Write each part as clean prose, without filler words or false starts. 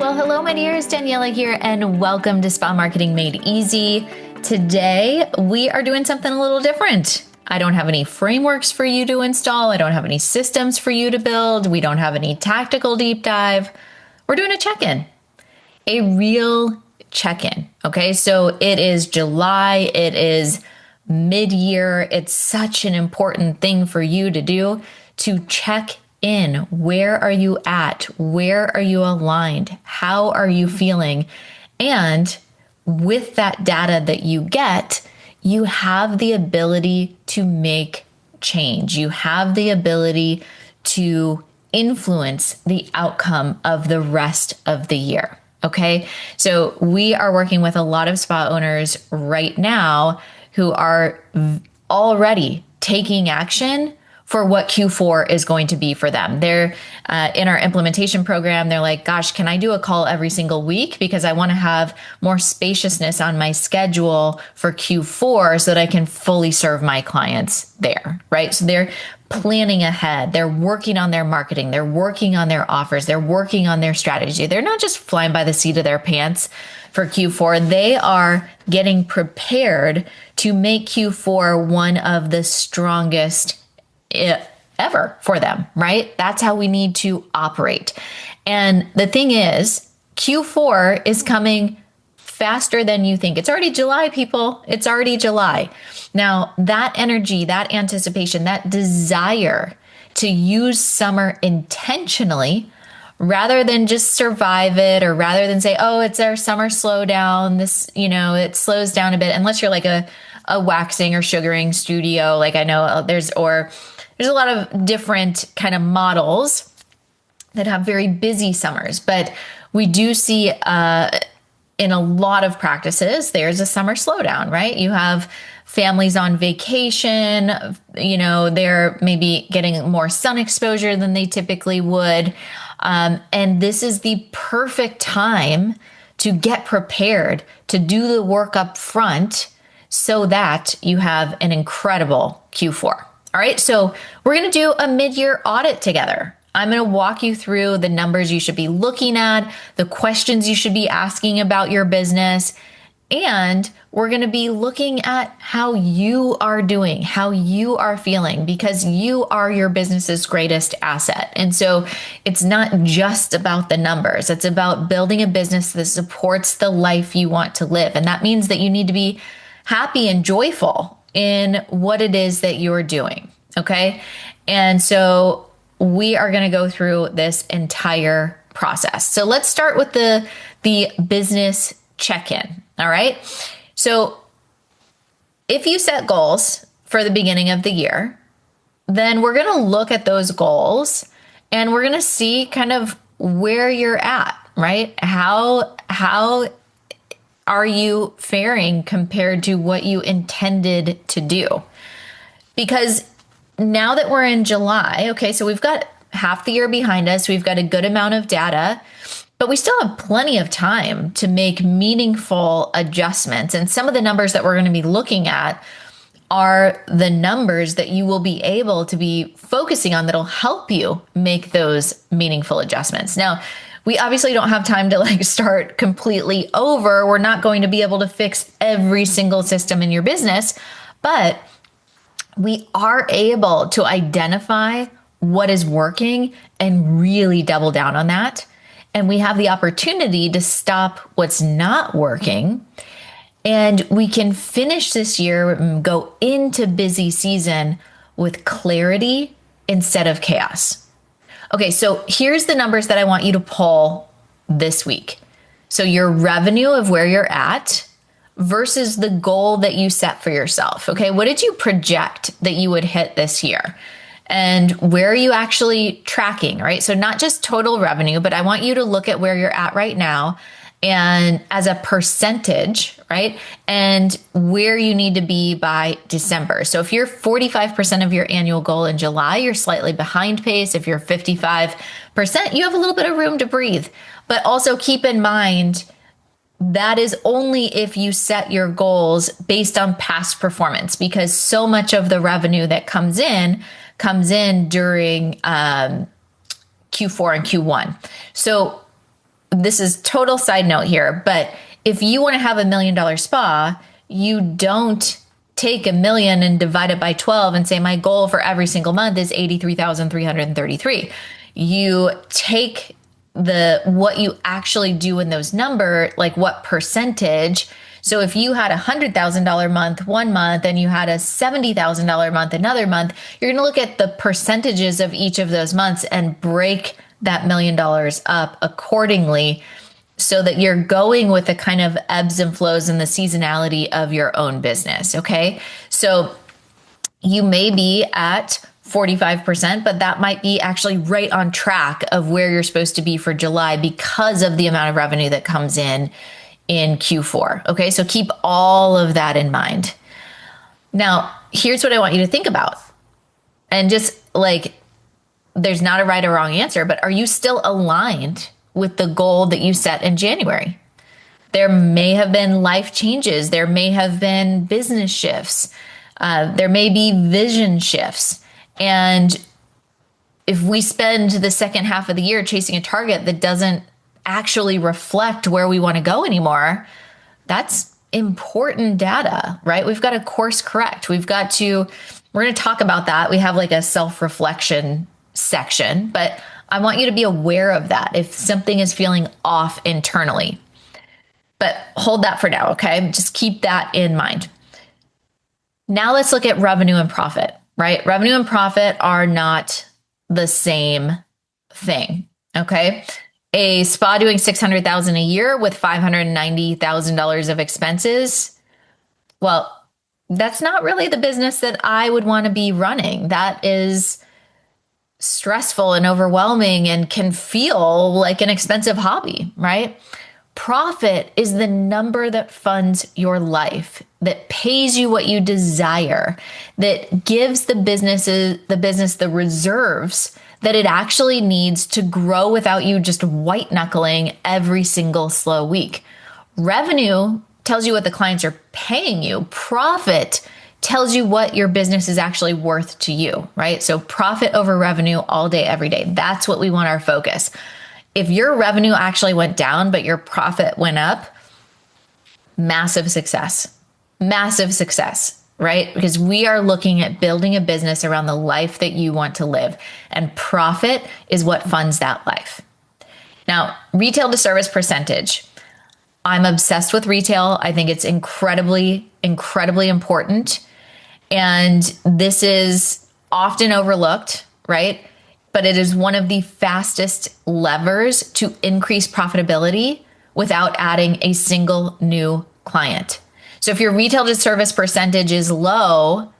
Well, hello, my dears. Daniela here, and welcome to Spa Marketing Made Easy. Today, we are doing something a little different. I don't have any frameworks for you to install. I don't have any systems for you to build. We don't have any tactical deep dive. We're doing a check-in, a real check-in. Okay, so it is July. It is mid-year. It's such an important thing for you to do, to check in. Where are you at? Where are you aligned? How are you feeling? And with that data that you get, you have the ability to make change. You have the ability to influence the outcome of the rest of the year. Okay. So we are working with a lot of spa owners right now who are already taking action for what Q4 is going to be for them. They're in our implementation program. They're like, gosh, can I do a call every single week? Because I want to have more spaciousness on my schedule for Q4 so that I can fully serve my clients there, right? So they're planning ahead. They're working on their marketing. They're working on their offers. They're working on their strategy. They're not just flying by the seat of their pants for Q4. They are getting prepared to make Q4 one of the strongest ever for them, right? That's how we need to operate. And the thing is, Q4 is coming faster than you think. It's already July, people. It's already July. Now, that energy, that anticipation, that desire to use summer intentionally rather than just survive it, or rather than say, oh, it's our summer slowdown. This, it slows down a bit, unless you're like a waxing or sugaring studio. Like I know there's a lot of different kind of models that have very busy summers, but we do see in a lot of practices, there's a summer slowdown, right? You have families on vacation, they're maybe getting more sun exposure than they typically would. And this is the perfect time to get prepared, to do the work up front so that you have an incredible Q4. All right, so we're going to do a mid-year audit together. I'm going to walk you through the numbers you should be looking at, the questions you should be asking about your business, and we're going to be looking at how you are doing, how you are feeling, because you are your business's greatest asset. And so it's not just about the numbers. It's about building a business that supports the life you want to live. And that means that you need to be happy and joyful in what it is that you're doing. Okay. And so we are going to go through this entire process. So let's start with the business check-in. All right. So if you set goals for the beginning of the year, then we're going to look at those goals and we're going to see kind of where you're at, right? How are you faring compared to what you intended to do? Because now that we're in July, okay, so we've got half the year behind us, we've got a good amount of data, but we still have plenty of time to make meaningful adjustments. And some of the numbers that we're going to be looking at are the numbers that you will be able to be focusing on that'll help you make those meaningful adjustments. Now, we obviously don't have time to start completely over. We're not going to be able to fix every single system in your business, but we are able to identify what is working and really double down on that. And we have the opportunity to stop what's not working. And we can finish this year and go into busy season with clarity instead of chaos. Okay, so here's the numbers that I want you to pull this week. So your revenue of where you're at versus the goal that you set for yourself. Okay, what did you project that you would hit this year? And where are you actually tracking, right? So not just total revenue, but I want you to look at where you're at right now and as a percentage, right? And where you need to be by December. So if you're 45% of your annual goal in July, you're slightly behind pace. If you're 55%, you have a little bit of room to breathe. But also keep in mind, that is only if you set your goals based on past performance, because so much of the revenue that comes in during Q4 and Q1. So this is total side note here, but if you want to have $1 million spa, you don't take 1 million and divide it by 12 and say, my goal for every single month is 83,333. You take what you actually do in those numbers, like what percentage. So if you had $100,000 month one month and you had a $70,000 month another month, you're going to look at the percentages of each of those months and break that $1 million up accordingly, so that you're going with the kind of ebbs and flows and the seasonality of your own business. Okay. So you may be at 45%, but that might be actually right on track of where you're supposed to be for July because of the amount of revenue that comes in Q4. Okay. So keep all of that in mind. Now, here's what I want you to think about. And just like, there's not a right or wrong answer, but are you still aligned with the goal that you set in January? There may have been life changes. There may have been business shifts. There may be vision shifts. And if we spend the second half of the year chasing a target that doesn't actually reflect where we want to go anymore, that's important data, right? We've got to course correct. We're going to talk about that. We have like a self-reflection section, but I want you to be aware of that if something is feeling off internally. But hold that for now, okay? Just keep that in mind. Now let's look at revenue and profit, right? Revenue and profit are not the same thing, okay? A spa doing $600,000 a year with $590,000 of expenses, well, that's not really the business that I would want to be running. That is stressful and overwhelming and can feel like an expensive hobby, right? Profit is the number that funds your life, that pays you what you desire, that gives the business the reserves that it actually needs to grow without you just white knuckling every single slow week. Revenue tells you what the clients are paying you. Profit tells you what your business is actually worth to you, right? So profit over revenue all day, every day. That's what we want our focus. If your revenue actually went down, but your profit went up, massive success, right? Because we are looking at building a business around the life that you want to live, and profit is what funds that life. Now, retail to service percentage. I'm obsessed with retail. I think it's incredibly, incredibly important. And this is often overlooked, right? But it is one of the fastest levers to increase profitability without adding a single new client. So if your retail to service percentage is low,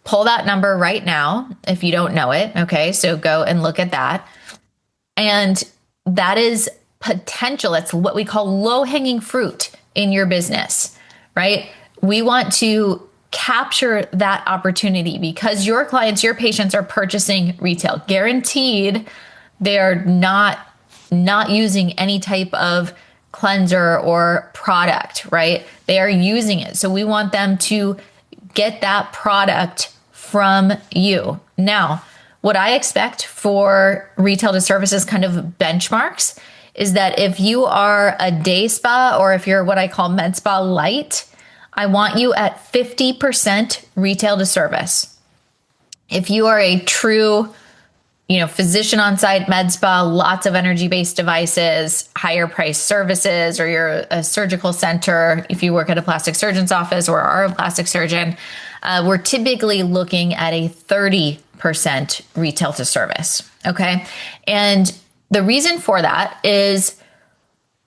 pull that number right now if you don't know it. Okay, so go and look at that. And that is potential. It's what we call low-hanging fruit in your business, right? We want to capture that opportunity because your clients, your patients are purchasing retail. Guaranteed, they are not using any type of cleanser or product, right? They are using it. So we want them to get that product from you. Now, what I expect for retail to services kind of benchmarks is that if you are a day spa or if you're what I call med spa light, I want you at 50% retail to service. If you are a true, physician on-site med spa, lots of energy-based devices, higher priced services, or you're a surgical center, if you work at a plastic surgeon's office or are a plastic surgeon, we're typically looking at a 30% retail to service. Okay. And the reason for that is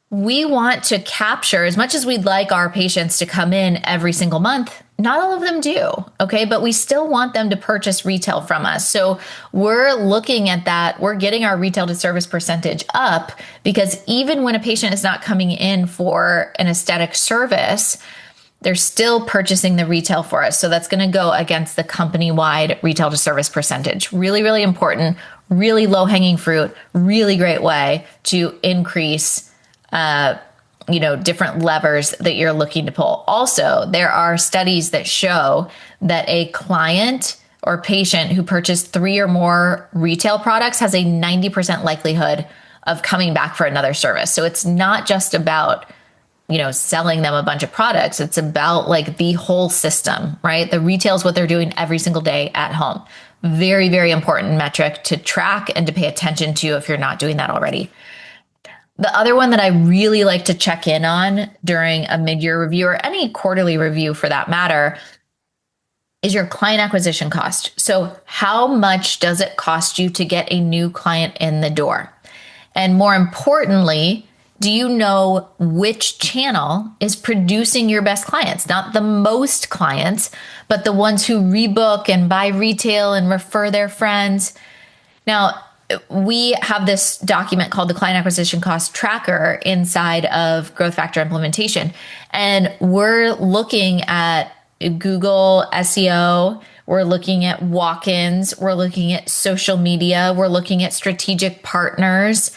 we want to capture, as much as we'd like our patients to come in every single month, not all of them do, okay? But we still want them to purchase retail from us. So we're looking at that. We're getting our retail to service percentage up because even when a patient is not coming in for an aesthetic service, they're still purchasing the retail for us. So that's going to go against the company-wide retail to service percentage. Really, really important, really low-hanging fruit, really great way to increase different levers that you're looking to pull. Also, there are studies that show that a client or patient who purchased 3 or more retail products has a 90% likelihood of coming back for another service. So it's not just about, selling them a bunch of products. It's about like the whole system, right? The retail is what they're doing every single day at home. Very, very important metric to track and to pay attention to if you're not doing that already. The other one that I really like to check in on during a mid-year review or any quarterly review for that matter is your client acquisition cost. So how much does it cost you to get a new client in the door? And more importantly, do you know which channel is producing your best clients? Not the most clients, but the ones who rebook and buy retail and refer their friends. Now, we have this document called the Client Acquisition Cost Tracker inside of Growth Factor Implementation. And we're looking at Google SEO, we're looking at walk-ins, we're looking at social media, we're looking at strategic partners.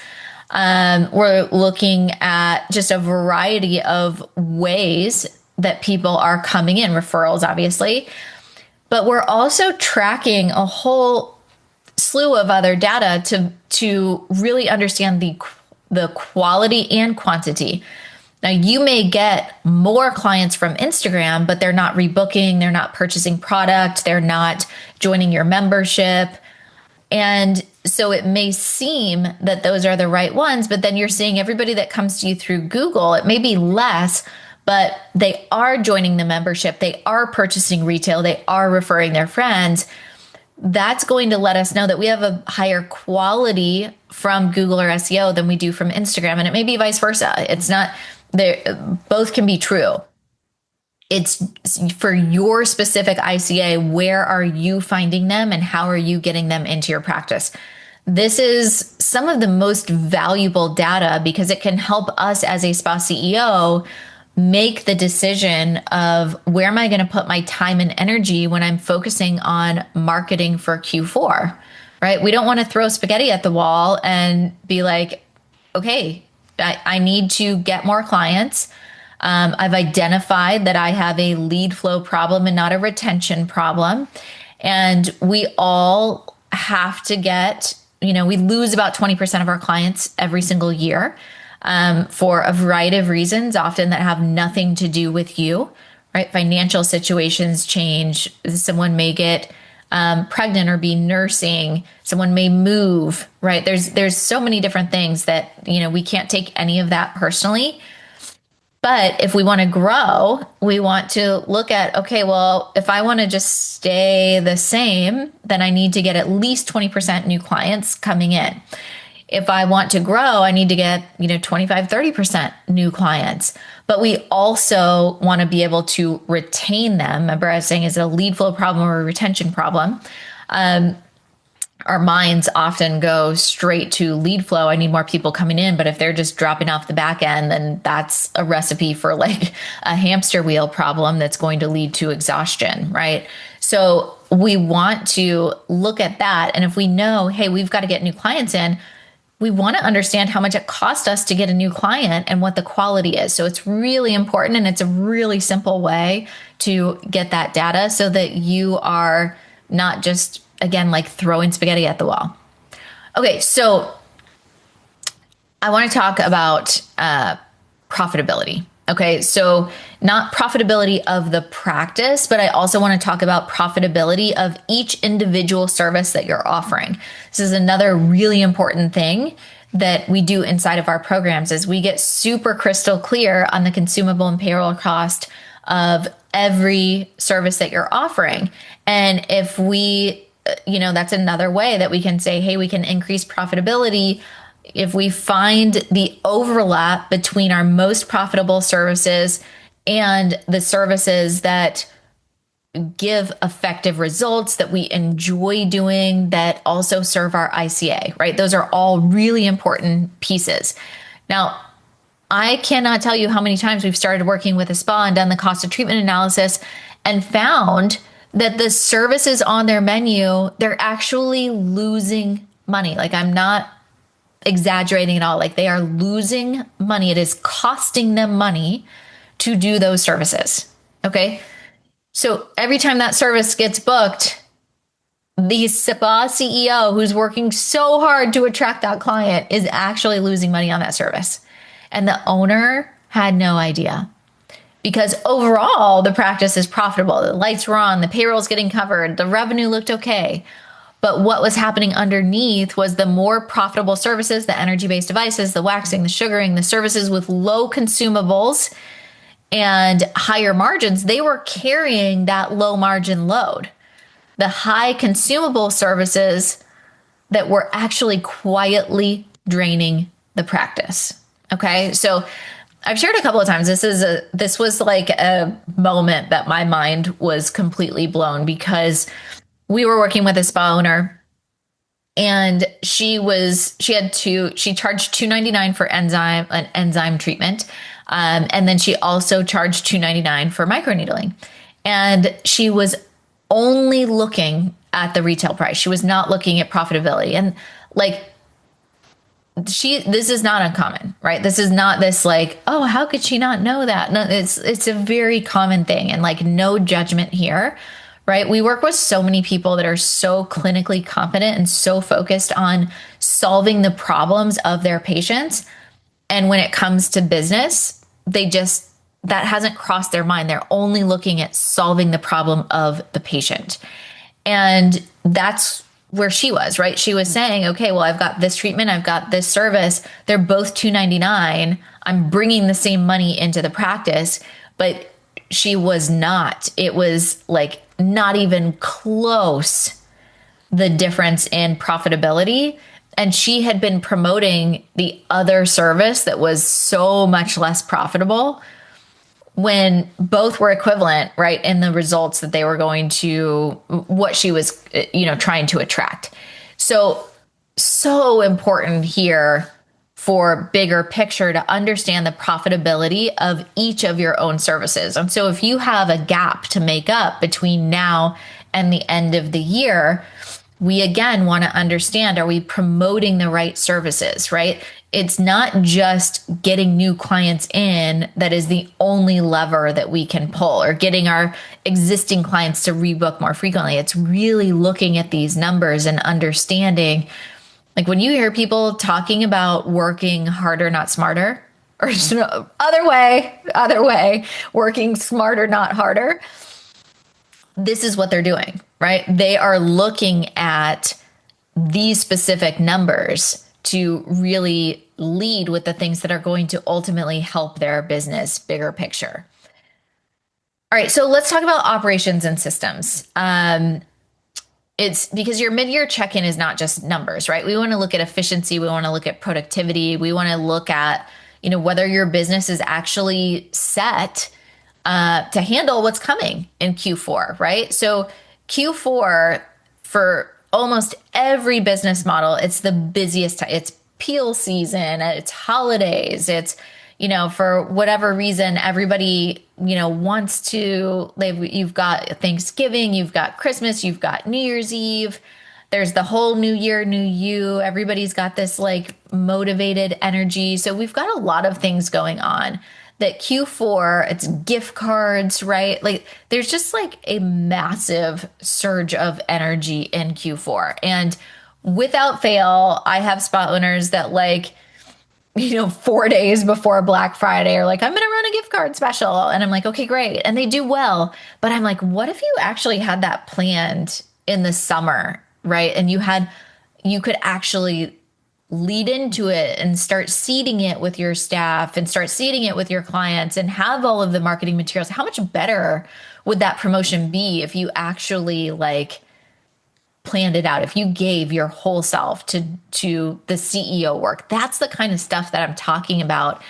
We're looking at just a variety of ways that people are coming in, referrals, obviously, but we're also tracking a whole slew of other data to really understand the quality and quantity. Now, you may get more clients from Instagram, but they're not rebooking, they're not purchasing product, they're not joining your membership. And so it may seem that those are the right ones, but then you're seeing everybody that comes to you through Google. It may be less, but they are joining the membership. They are purchasing retail. They are referring their friends. That's going to let us know that we have a higher quality from Google or SEO than we do from Instagram. And it may be vice versa. It's not there. Both can be true. It's for your specific ICA. Where are you finding them and how are you getting them into your practice? This is some of the most valuable data because it can help us as a spa CEO make the decision of where am I going to put my time and energy when I'm focusing on marketing for Q4, right? We don't want to throw spaghetti at the wall and be like, okay, I need to get more clients. I've identified that I have a lead flow problem and not a retention problem. And we all have to get, we lose about 20% of our clients every single year for a variety of reasons, often that have nothing to do with you, right? Financial situations change. Someone may get pregnant or be nursing. Someone may move, right? There's so many different things that, we can't take any of that personally. But if we want to grow, we want to look at, okay, well, if I want to just stay the same, then I need to get at least 20% new clients coming in. If I want to grow, I need to get, 25, 30% new clients. But we also want to be able to retain them. Remember, I was saying, is it a lead flow problem or a retention problem? Our minds often go straight to lead flow. I need more people coming in. But if they're just dropping off the back end, then that's a recipe for like a hamster wheel problem that's going to lead to exhaustion, right? So we want to look at that. And if we know, hey, we've got to get new clients in, we want to understand how much it cost us to get a new client and what the quality is. So it's really important. And it's a really simple way to get that data so that you are not just, again, like throwing spaghetti at the wall. Okay, so I want to talk about profitability. Okay, so not profitability of the practice, but I also want to talk about profitability of each individual service that you're offering. This is another really important thing that we do inside of our programs is we get super crystal clear on the consumable and payroll cost of every service that you're offering. And if we, that's another way that we can say, hey, we can increase profitability if we find the overlap between our most profitable services and the services that give effective results that we enjoy doing that also serve our ICA, right? Those are all really important pieces. Now, I cannot tell you how many times we've started working with a spa and done the cost of treatment analysis and found that the services on their menu, they're actually losing money. Like, I'm not exaggerating at all. Like, they are losing money. It is costing them money to do those services. Okay. So every time that service gets booked, the spa CEO who's working so hard to attract that client is actually losing money on that service. And the owner had no idea. Because overall, the practice is profitable. The lights were on, the payroll's getting covered, the revenue looked okay. But what was happening underneath was the more profitable services, the energy-based devices, the waxing, the sugaring, the services with low consumables and higher margins, they were carrying that low margin load. The high consumable services that were actually quietly draining the practice. Okay. So I've shared a couple of times, this was like a moment that my mind was completely blown, because we were working with a spa owner, and she charged $299 for an enzyme treatment. And then she also charged $299 for microneedling. And she was only looking at the retail price. She was not looking at profitability. And like, this is not uncommon, right? This is not this like, oh, how could she not know that? No, it's a very common thing, and like, no judgment here, right? We work with so many people that are so clinically competent and so focused on solving the problems of their patients. And when it comes to business, that hasn't crossed their mind. They're only looking at solving the problem of the patient. And that's where she was, right? She was saying, okay, well, I've got this treatment, I've got this service. They're both $299. I'm bringing the same money into the practice, but she was not. It was like not even close, the difference in profitability. And she had been promoting the other service that was so much less profitable, when both were equivalent, right, in the results that they were going to, what she was, trying to attract. So important here for bigger picture to understand the profitability of each of your own services. And so if you have a gap to make up between now and the end of the year, we again want to understand, are we promoting the right services, right? It's not just getting new clients in that is the only lever that we can pull, or getting our existing clients to rebook more frequently. It's really looking at these numbers and understanding, like when you hear people talking about working harder, not smarter, or other way, working smarter, not harder, this is what they're doing, right? They are looking at these specific numbers to really lead with the things that are going to ultimately help their business bigger picture. All right, so let's talk about operations and systems. It's because your mid-year check-in is not just numbers, right? We want to look at efficiency. We want to look at productivity. We want to look at, whether your business is actually set to handle what's coming in Q4, right? So Q4, for almost every business model, it's the busiest time. It's peel season, it's holidays, it's, for whatever reason, everybody, wants to, you've got Thanksgiving, you've got Christmas, you've got New Year's Eve. There's the whole new year, new you. Everybody's got this like motivated energy. So we've got a lot of things going on. That Q4, it's gift cards, right? Like there's just like a massive surge of energy in Q4. And without fail, I have spa owners that 4 days before Black Friday are like, I'm going to run a gift card special. And I'm like, okay, great. And they do well. But I'm like, what if you actually had that planned in the summer, right? And you could actually lead into it and start seeding it with your staff and start seeding it with your clients and have all of the marketing materials. How much better would that promotion be if you actually planned it out, if you gave your whole self to the CEO work? That's the kind of stuff that I'm talking about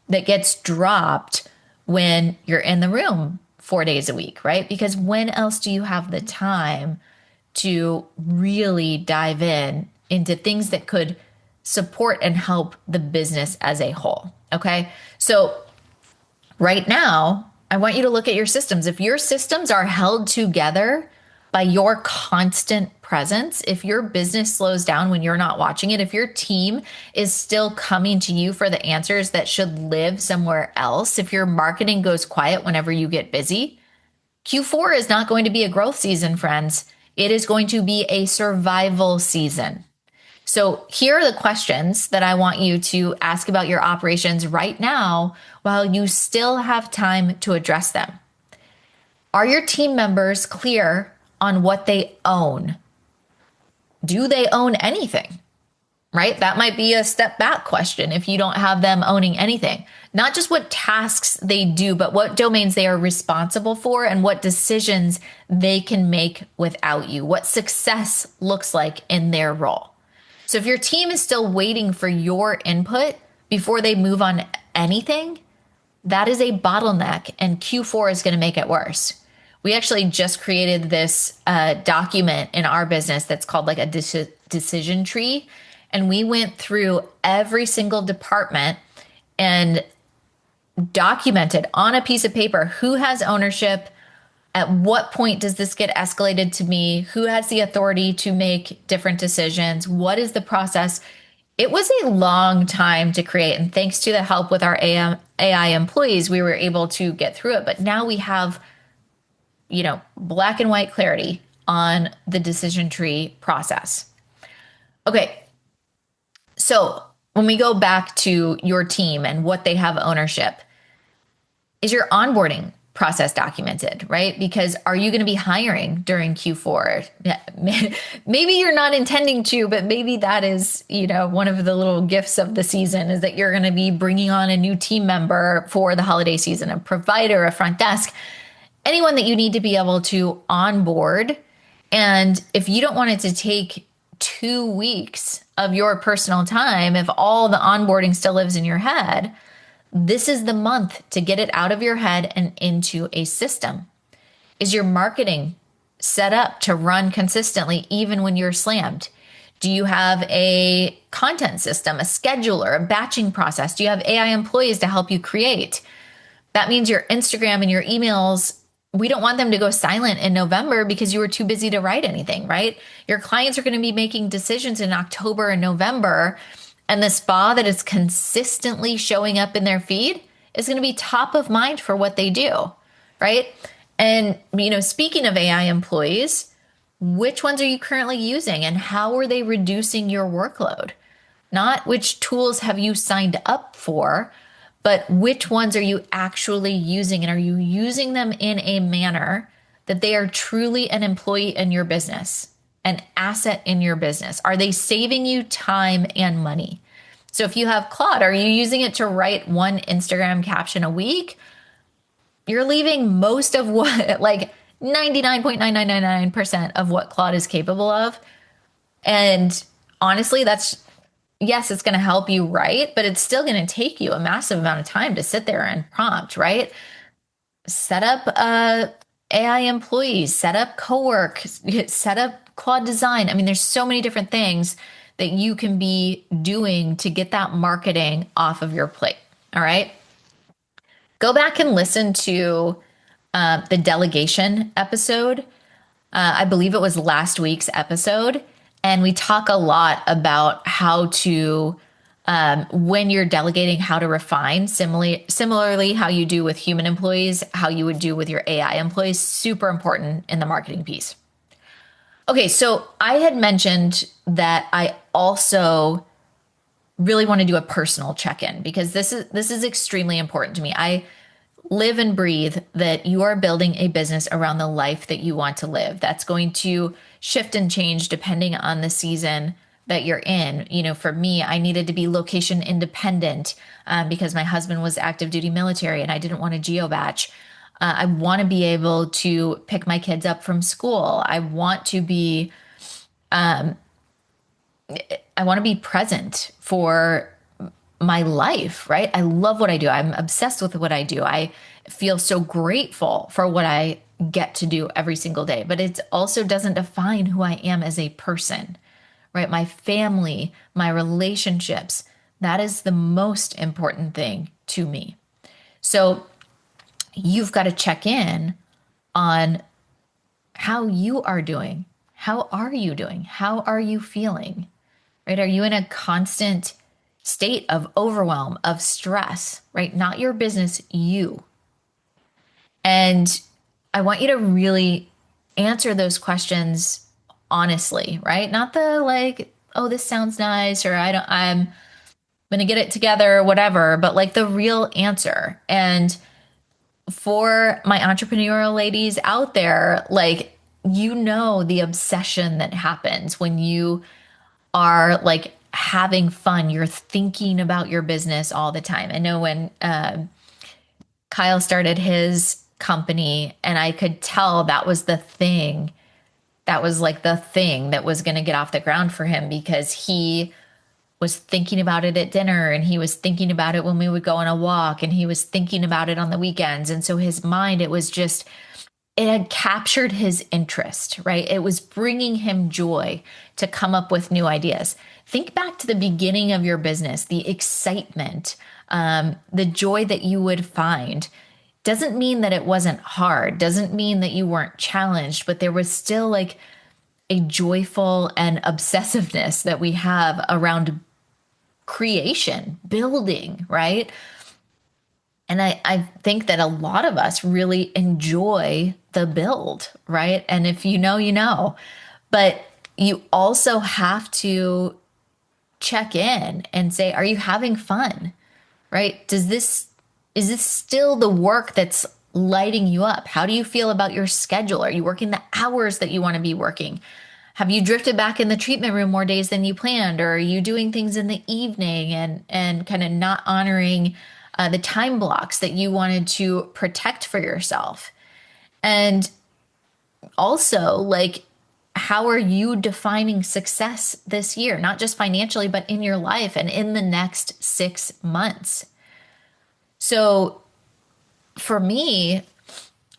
that gets dropped when you're in the room 4 days a week, right? Because when else do you have the time to really dive into things that could support and help the business as a whole? Okay. So right now, I want you to look at your systems. If your systems are held together by your constant presence, if your business slows down when you're not watching it, if your team is still coming to you for the answers that should live somewhere else, if your marketing goes quiet whenever you get busy, Q4 is not going to be a growth season, friends. It is going to be a survival season. So here are the questions that I want you to ask about your operations right now while you still have time to address them. Are your team members clear on what they own? Do they own anything? Right? That might be a step back question if you don't have them owning anything. Not just what tasks they do, but what domains they are responsible for and what decisions they can make without you, what success looks like in their role. So if your team is still waiting for your input before they move on anything, that is a bottleneck, and Q4 is going to make it worse. We actually just created this document in our business that's called like a decision tree. And we went through every single department and documented on a piece of paper who has ownership, at what point does this get escalated to me, who has the authority to make different decisions, what is the process. It was a long time to create, and thanks to the help with our AI employees, we were able to get through it. But now we have, black and white clarity on the decision tree process. Okay. So when we go back to your team and what they have ownership, is your onboarding process documented, right? Because are you going to be hiring during Q4? Maybe you're not intending to, but maybe that is, one of the little gifts of the season is that you're going to be bringing on a new team member for the holiday season, a provider, a front desk, anyone that you need to be able to onboard. And if you don't want it to take 2 weeks of your personal time, if all the onboarding still lives in your head, this is the month to get it out of your head and into a system. Is your marketing set up to run consistently even when you're slammed? Do you have a content system, a scheduler, a batching process? Do you have AI employees to help you create? That means your Instagram and your emails, we don't want them to go silent in November because you were too busy to write anything, right? Your clients are going to be making decisions in October and November, and the spa that is consistently showing up in their feed is going to be top of mind for what they do, right? And, speaking of AI employees, which ones are you currently using and how are they reducing your workload? Not which tools have you signed up for, but which ones are you actually using, and are you using them in a manner that they are truly an employee in your business, an asset in your business? Are they saving you time and money? So if you have Claude, are you using it to write one Instagram caption a week? You're leaving most of what, like 99.9999% of what Claude is capable of. And honestly, yes, it's going to help you write, but it's still going to take you a massive amount of time to sit there and prompt, right? Set up AI employees, set up CoWork, set up Claude Design. I mean, there's so many different things that you can be doing to get that marketing off of your plate. All right. Go back and listen to the delegation episode. I believe it was last week's episode. And we talk a lot about how to, when you're delegating, how to refine, similarly how you do with human employees, how you would do with your AI employees. Super important in the marketing piece. Okay, so I had mentioned that I also really want to do a personal check-in because this is extremely important to me. I live and breathe that you are building a business around the life that you want to live. That's going to shift and change depending on the season that you're in. For me, I needed to be location independent because my husband was active duty military and I didn't want to geo-batch. I want to be able to pick my kids up from school. I want to be present for my life, right? I love what I do. I'm obsessed with what I do. I feel so grateful for what I get to do every single day, but it also doesn't define who I am as a person, right? My family, my relationships, that is the most important thing to me. So you've got to check in on how you are doing. How are you doing? How are you feeling, right? Are you in a constant state of overwhelm, of stress, right? Not your business, you. And I want you to really answer those questions honestly, right? Not the like, oh, this sounds nice, or I'm gonna get it together, or whatever, but like the real answer. And for my entrepreneurial ladies out there, like, the obsession that happens when you are like having fun. You're thinking about your business all the time. I know when Kyle started his company, and I could tell that was the thing. That was like the thing that was going to get off the ground for him, because he was thinking about it at dinner, and he was thinking about it when we would go on a walk, and he was thinking about it on the weekends. And so his mind, it had captured his interest, right? It was bringing him joy to come up with new ideas. Think back to the beginning of your business, the excitement, the joy that you would find. Doesn't mean that it wasn't hard, doesn't mean that you weren't challenged, but there was still like a joyful and obsessiveness that we have around creation, building, right? And I think that a lot of us really enjoy the build, right? And if you know, you know. But you also have to check in and say, are you having fun? Right? Is this still the work that's lighting you up? How do you feel about your schedule? Are you working the hours that you want to be working? Have you drifted back in the treatment room more days than you planned? Or are you doing things in the evening and kind of not honoring the time blocks that you wanted to protect for yourself? And also, like, how are you defining success this year? Not just financially, but in your life and in the next 6 months. So for me,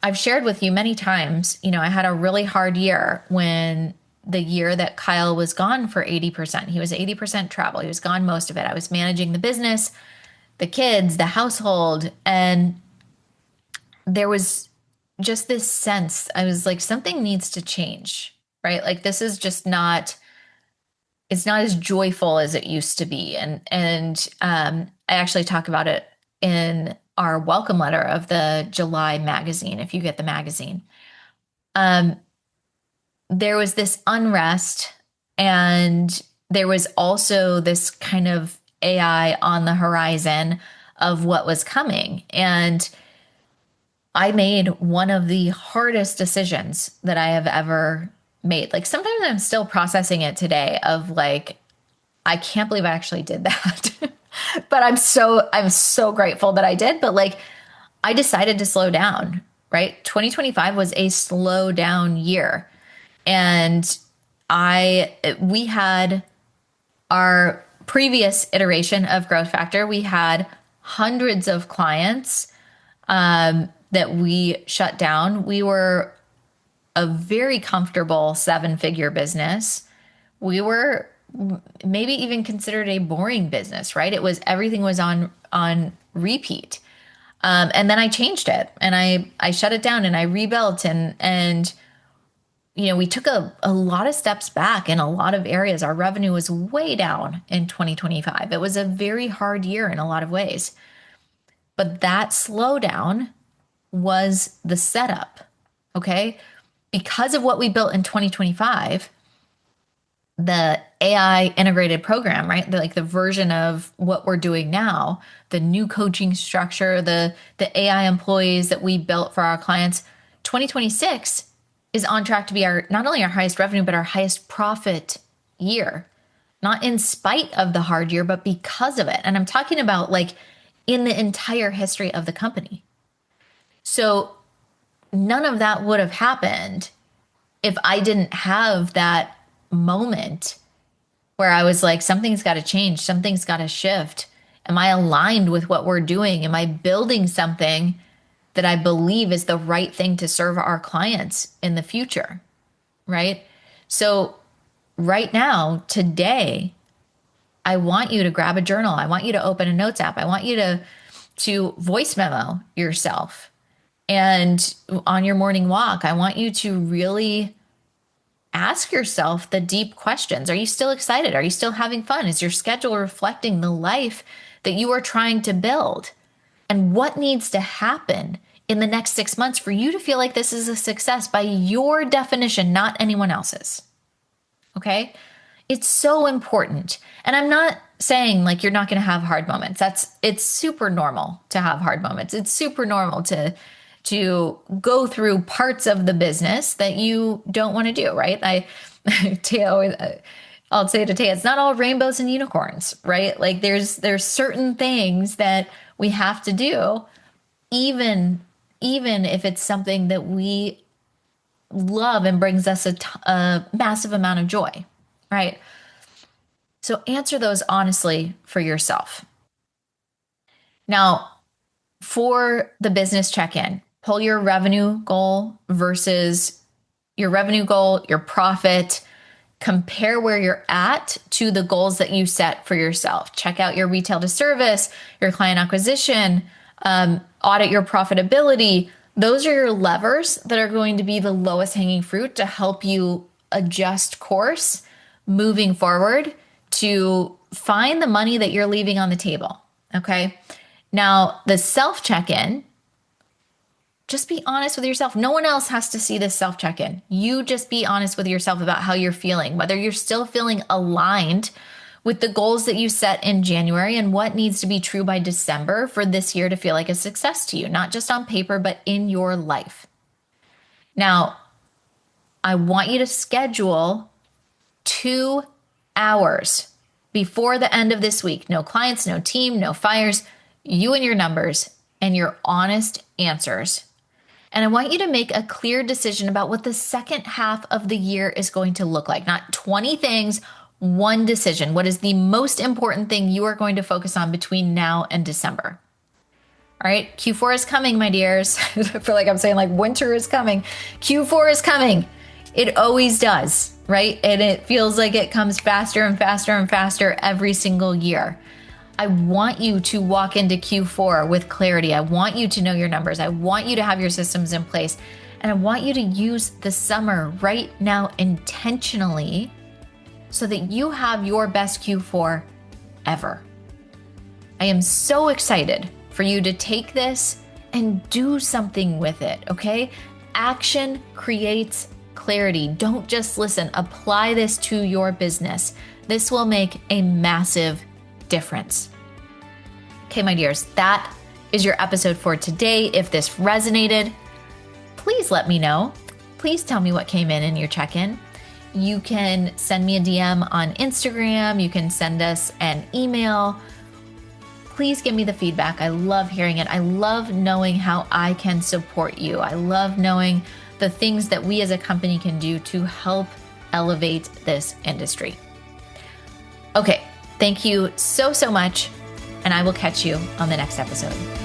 I've shared with you many times, I had a really hard year when the year that Kyle was gone for 80%. He was 80% travel. He was gone most of it. I was managing the business, the kids, the household, and there was just this sense. I was like, something needs to change, right? Like, this is just not, it's not as joyful as it used to be. And I actually talk about it in our welcome letter of the July magazine, if you get the magazine. There was this unrest, and there was also this kind of AI on the horizon of what was coming. And I made one of the hardest decisions that I have ever made. Like, sometimes I'm still processing it today of like, I can't believe I actually did that. But I'm so grateful that I did. But like, I decided to slow down, right? 2025 was a slow down year. And we had our previous iteration of Growth Factor. We had hundreds of clients that we shut down. We were a very comfortable 7-figure business. We were maybe even considered a boring business, right? Everything was on repeat. And then I changed it, and I shut it down, and I rebuilt, and we took a lot of steps back in a lot of areas. Our revenue was way down in 2025. It was a very hard year in a lot of ways. But that slowdown was the setup, okay? Because of what we built in 2025, the AI integrated program, right? The version of what we're doing now, the new coaching structure, the AI employees that we built for our clients, 2026 is on track to be not only our highest revenue, but our highest profit year. Not in spite of the hard year, but because of it. And I'm talking about like in the entire history of the company. So none of that would have happened if I didn't have that moment where I was like, something's got to change, something's got to shift. Am I aligned with what we're doing? Am I building something that I believe is the right thing to serve our clients in the future? Right? So right now, today, I want you to grab a journal. I want you to open a notes app. I want you to voice memo yourself. And on your morning walk, I want you to really ask yourself the deep questions. Are you still excited? Are you still having fun? Is your schedule reflecting the life that you are trying to build? And what needs to happen in the next 6 months for you to feel like this is a success by your definition, not anyone else's. Okay? It's so important. And I'm not saying like you're not going to have hard moments. It's super normal to have hard moments. It's super normal to go through parts of the business that you don't want to do, right? I'll say to Taya, it's not all rainbows and unicorns, right? Like there's certain things that we have to do, even if it's something that we love and brings us a massive amount of joy, right? So answer those honestly for yourself. Now, for the business check-in, pull your revenue goal versus your revenue goal, your profit. Compare where you're at to the goals that you set for yourself. Check out your retail to service, your client acquisition, audit your profitability. Those are your levers that are going to be the lowest hanging fruit to help you adjust course moving forward to find the money that you're leaving on the table. Okay. Now, the self check-in, just be honest with yourself. No one else has to see this self check-in. You just be honest with yourself about how you're feeling, whether you're still feeling aligned with the goals that you set in January and what needs to be true by December for this year to feel like a success to you, not just on paper, but in your life. Now, I want you to schedule 2 hours before the end of this week. No clients, no team, no fires, you and your numbers and your honest answers. And I want you to make a clear decision about what the second half of the year is going to look like. Not 20 things, one decision. What is the most important thing you are going to focus on between now and December? All right, Q4 is coming, my dears. I feel like I'm saying like winter is coming. Q4 is coming. It always does, right? And it feels like it comes faster and faster and faster every single year. I want you to walk into Q4 with clarity. I want you to know your numbers. I want you to have your systems in place. And I want you to use the summer right now intentionally so that you have your best Q4 ever. I am so excited for you to take this and do something with it, okay? Action creates clarity. Don't just listen. Apply this to your business. This will make a massive difference. Okay, my dears, that is your episode for today. If this resonated, please let me know. Please tell me what came in your check-in. You can send me a DM on Instagram. You can send us an email. Please give me the feedback. I love hearing it. I love knowing how I can support you. I love knowing the things that we as a company can do to help elevate this industry. Okay. Thank you so much, and I will catch you on the next episode.